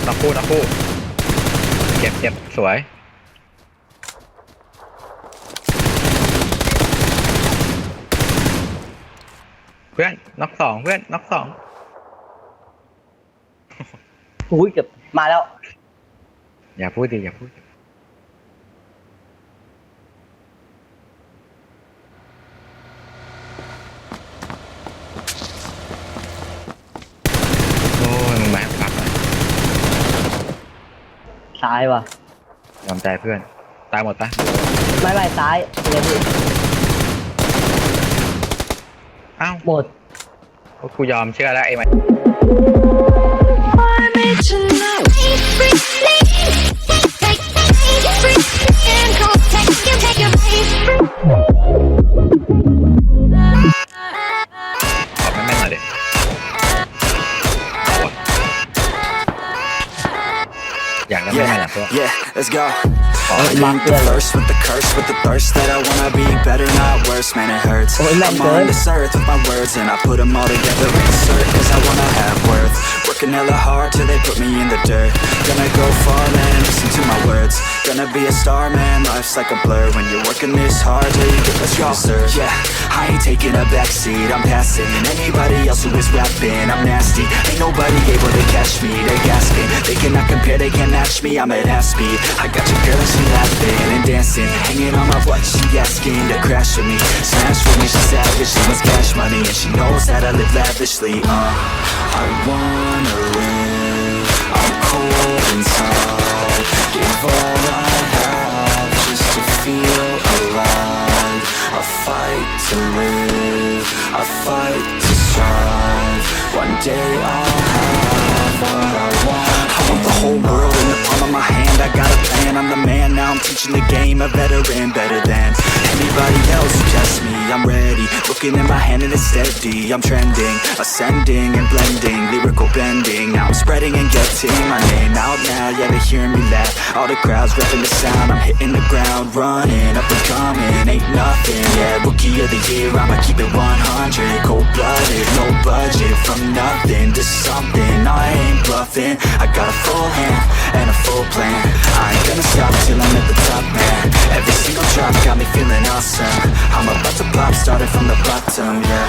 นักคู่เจ็บสวยเพื่อนน็อกสองอุ้ยเกือบมาแล้วอย่าพูดดิโอ้ยมึงมาให้ปักเลยซ้ายว่ะยอมใจเพื่อนตายหมดปะไม่ซ้ายเลยพี่อ้าวหมดกูยอมเชื่อแล้วไอ้มันYeah, let's go. I'm the first with the curse, with the thirst that I wanna be better, not worse. Man, it hurts. I'm on this earth with my words, and I put them all together, insert, cause I wanna have worth. Working hella hard till they put me in the dirt. Gonna go far, man, listen to my words. Gonna be a star, man, life's like a blur. When you're working this hard till you get what you deserve. Yeah, I ain't taking a backseat, I'm passing anybody else who is rapping. I'm nasty, ain't nobody able to catch me. They gasping, they cannot compare, they can't match me. I'm at half speed. I got your girl and she laughing and dancing, hanging on my butt. She asking to crash with me, smash with me. She savage, she wants cash money, and she knows that I live lavishly. I wanna live. I'm cold inside. Give all I have just to feel alive. I fight to live. I fight to strive. One day I'll have what I want. I want the whole world in the palm of my hand. I got a plan, I'm the man. Now I'm teaching the game, a veteran, better than anybody else who tests me. I'm ready, looking in my hand and it's steady. I'm trending, ascending and blending, lyrical bending. Now I'm spreading and getting my name out now. Yeah, they hearing me laugh, all the crowds repping the sound. I'm hitting the ground, running, up and coming, ain't nothing. Yeah, rookie of the year, I'ma keep it 100. Cold-blooded, no budget, from nothing to something. I ain't bluffing, I got a full hand and a full plan. I ain't gonna stop till I'm at the top, man. Every single drop got me feeling awesome. I'm about to pop, starting from the bottom, yeah.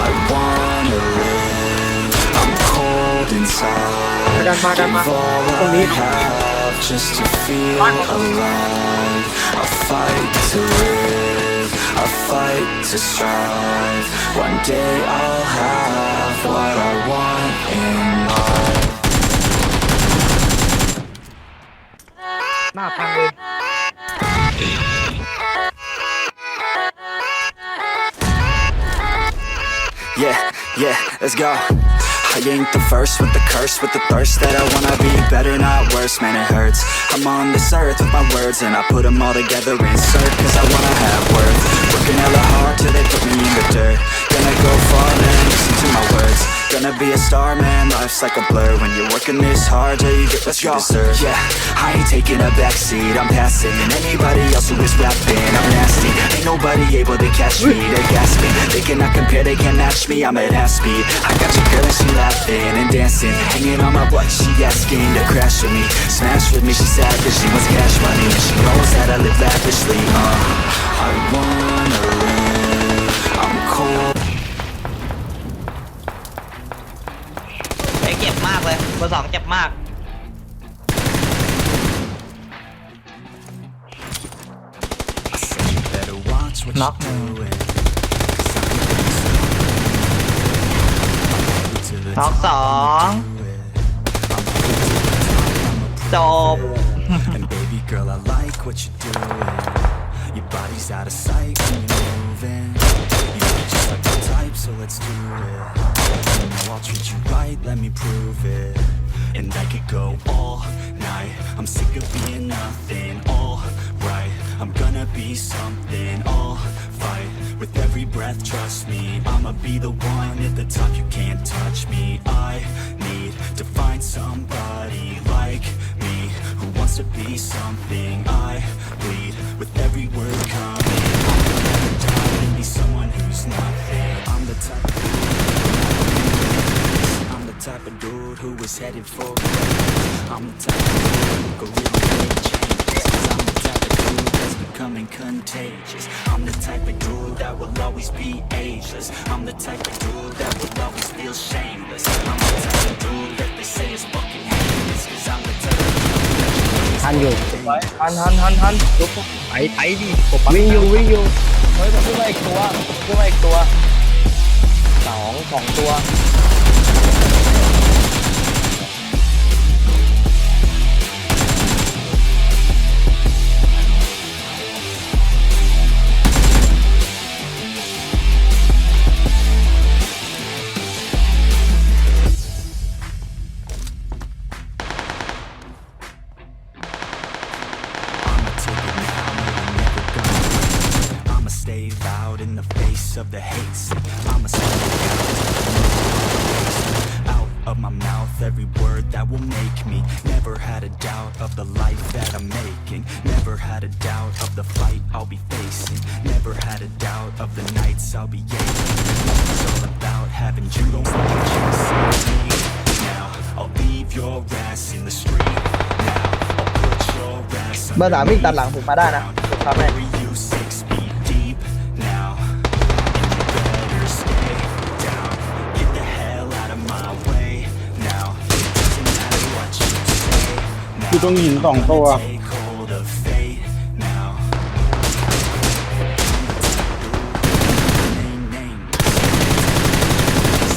I wanna live. I'm cold inside. Give all I have just to feel alive. I fight to live. I fight to strive. One day I'll have what I want in life. หน้าพังเลย Yeah, let's go. I ain't the first with the curse, with the thirst that I wanna be better, not worse. Man, it hurts. I'm on this earth with my words, and I put them all together, insert, cause I wanna have worth. Working hella hard till they put me in the dirt. Gonna go far, man, listen to my words. Gonna be a star, man, life's like a blur. When you're working this hard till you get what you deserve. Yeah, I ain't taking a backseat, I'm passing anybody else who is rapping. I'm nasty, ain't nobody able to catch me. They're gasping, they cannot compare, they can't match me. I'm at half speed, I got your girl and she laughing and dancing, hanging on my butt. She asking to crash with me, smash with me. She savage, she wants cash money, and she knows that I live lavishly. I wanna live. I'm cold. เจ็บมากเลยเบอร์2เจ็บมากน็อกน็อกสองจบ And baby girl, I like what you're doing. Your body's out of sight when you're moving. You look just like the type, so let's do it. You know I'll treat you right, let me prove it. And I could go all night. I'm sick of being nothing. All right, I'm gonna be something. All fight with every breath, trust me. I'ma be the one at the top, you can't touch me. I need to find somebody like me who wants to be something. I bleed with every word coming. I'll never die and be someone who's not there. I'm the type of dude who is headed for greatness. I'm the type of dude who could really make changes. 'Cause I'm the type of dude that's becoming contagious. I'm the type of dude that will always be ageless. I'm the type of dude that will always feel shameless. I'm the type of dude that they say is fucking heinous. 'Cause I'm the type of dude that you know is ทันอยู่ ทันลุก ไอ้ดิผมปั๊ม วิ่งอยู่ เฮ้ยมันขึ้นมาอีกตัวขึ้นมาอีกตัวสองตัว I'ma stay loud in the face of the hate. I'ma stay out of my mouth every word that will make me. Never had a doubt of the life that I'm making. Never had a doubt of the fight I'll be facing. Never had a doubt of the nights I'll be aching. It's all about having you don't fucking chase me. Now I'll leave your ass in the street. Now I'll put your ass เบอร์ 3วิ่งตัดหลังผมมาได้นะผมทำให้ bury you 6 feet deep now. And you better stay down. Get the hell out of my way now. Doesn't matter what you say now. อยู่ตรงหิน2 ตัว Take hold of fate now. Name.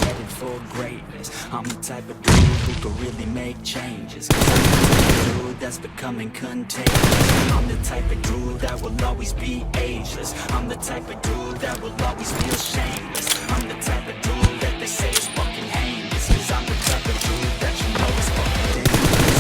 Headed for greatness. I'm the type of dude who could really make changes. 'Cause I'm the type of dude that's becoming contagious. I'm the type of dude that will always be ageless. I'm the type of dude that will always feel shameless. I'm the type of dude that they say is fucking heinous. 'Cause I'm the type of dude that you know is fucking dangerous.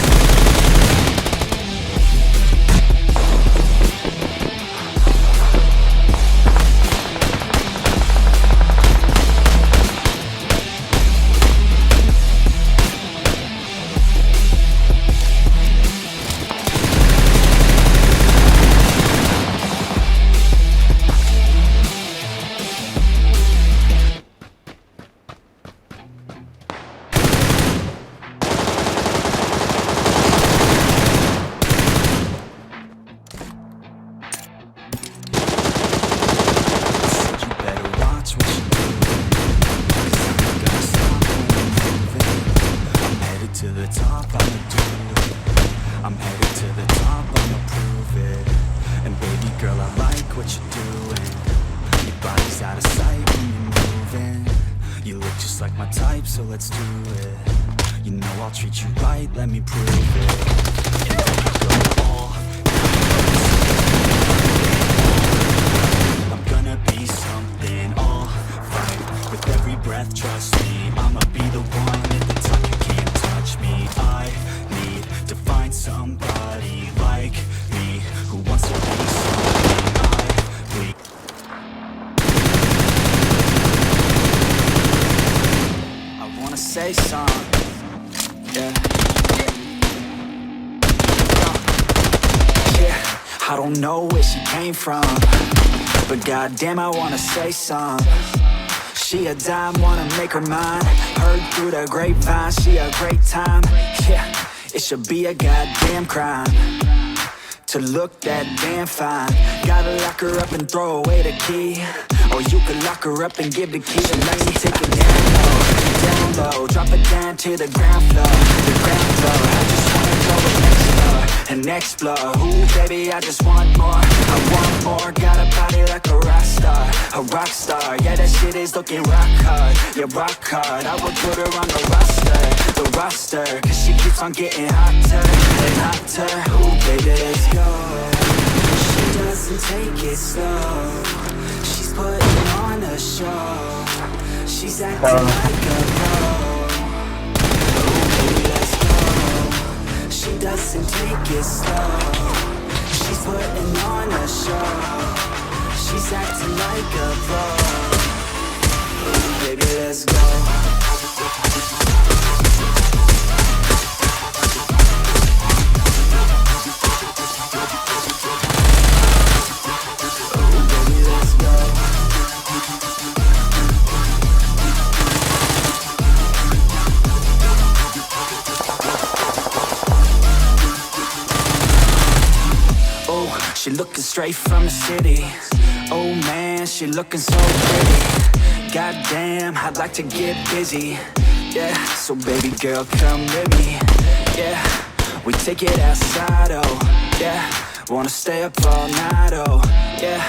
Said you better watch what you do. 'Cause I'm not gonna stop when I'm moving. I'm headed to the top, I'ma do it. I'm headed to the top, I'ma prove it. And baby girl, I like what you're doing. Your body's out of sight when you're moving. You look just like my type, so let's do it. You know I'll treat you right, let me prove it. And baby girl, all I'm gonna be something all right. With every breath, trust me, I'ma be the one at the top. You can't touch me. I need to find somebody like me who wants to be something I bleed. I wanna say something, yeah. I don't know where she came from, but goddamn, I wanna say some. She a dime, wanna make her mine. Heard through the grapevine, she a great time. Yeah, it should be a goddamn crime to look that damn fine. Gotta lock her up and throw away the key, or you could lock her up and give the key to me. Take it down low, drop it down to the ground floor. The ground floor, I just wanna go and explore. Ooh, baby, I just want more. I want more. Got a body like a rock star, a rock star. Yeah, that shit is looking rock hard. Yeah, rock hard. I would put her on the roster, 'cause she keeps on getting hotter and hotter. Ooh, baby, let's go. She doesn't take it slow. She's putting on a show. She's acting like a pro. Ooh, baby, let's go. She doesn't take it slow. She's putting on a show. She's acting like a pro. Ooh, baby, let's go. straight from the city. Oh man, she looking so pretty. Goddamn, I'd like to get busy. Yeah, so baby girl, come with me. Yeah, we take it outside, oh yeah. Wanna stay up all night, oh yeah.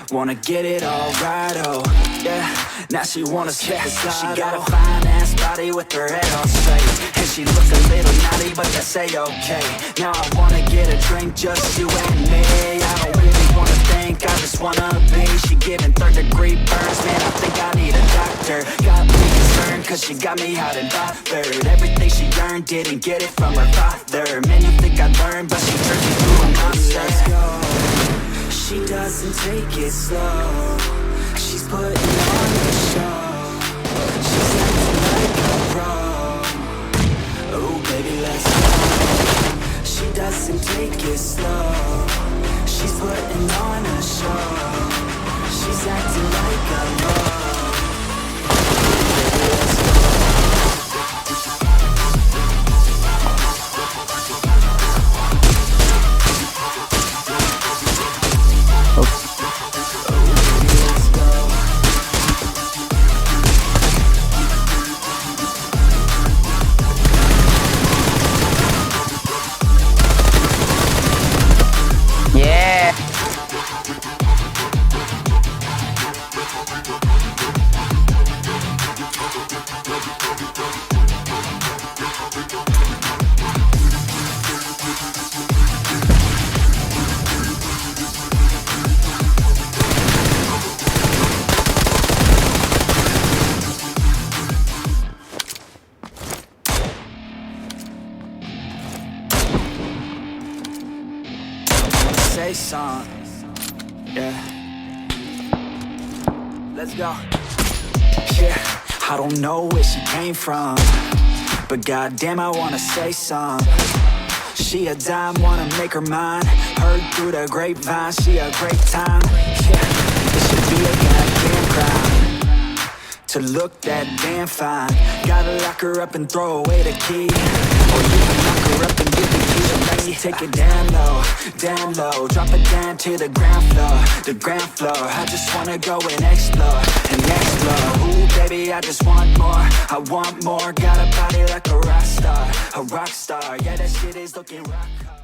Wanna get it all right, oh yeah. Now she wanna skip the slide, she got a fine ass body with her head on straight. And she look a little naughty, but that's a-okay. Now I wanna get a drink, just you and me. I don't really wanna think, I just wanna be. She giving third-degree burns, man, I think I need a doctor. Got me concerned, cause she got me hot and bothered. Everything she earned, didn't get it from her father. Man, you think I learned, but she turned me to a monster. Let's go. She doesn't take it slow. She's putting on a show. She's acting like a pro. Oh baby, let's go. She doesn't take it slow. She's putting on a show. She's acting like a pro. Yeah. Say something, yeah. Let's go. Yeah, I don't know where she came from, but goddamn, I wanna say something. She a dime, wanna make her mine. Heard through the grapevine, she a great time. Yeah, it should be a goddamn crime to look that damn fine. Gotta lock her up and throw away the key, or you can lock her up and get the key. Let me take it down low, drop it down to the ground floor. I just wanna go and explore. Ooh, baby, I just want more. I want more. Got a body like a rock star. Yeah, that shit is looking rock hard.